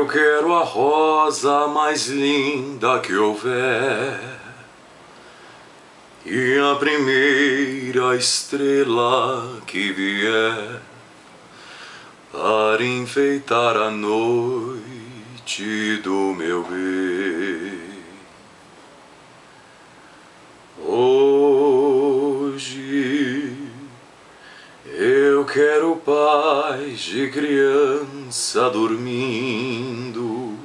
quero a rosa mais linda que houver e a primeira estrela que vier para enfeitar a noite do meu bem. Hoje eu quero paz de criança dormindo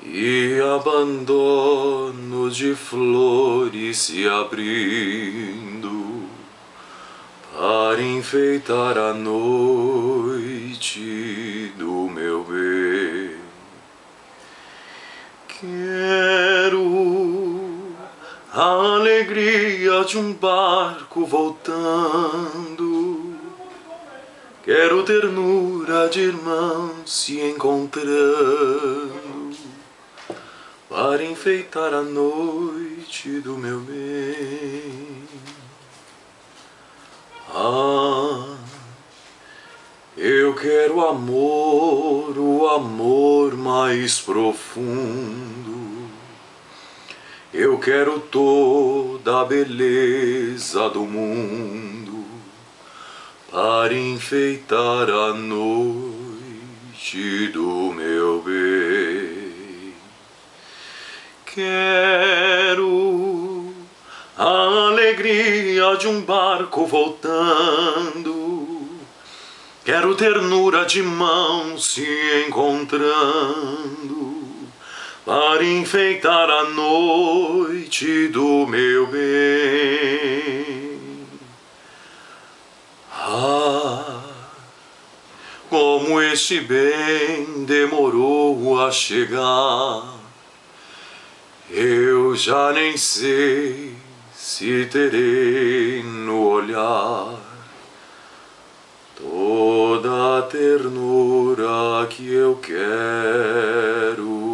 e abandono de flores se abrindo para enfeitar a noite do meu bem. Quero a alegria de um barco voltando, quero ternura de irmãos se encontrando para enfeitar a noite do meu bem. Ah, eu quero amor, o amor mais profundo. Eu quero toda a beleza do mundo para enfeitar a noite do meu bem. Quero a alegria de um barco voltando, quero ternura de mãos se encontrando para enfeitar a noite do meu bem. Ah, como este bem demorou a chegar, eu já nem sei se terei no olhar toda a ternura que eu quero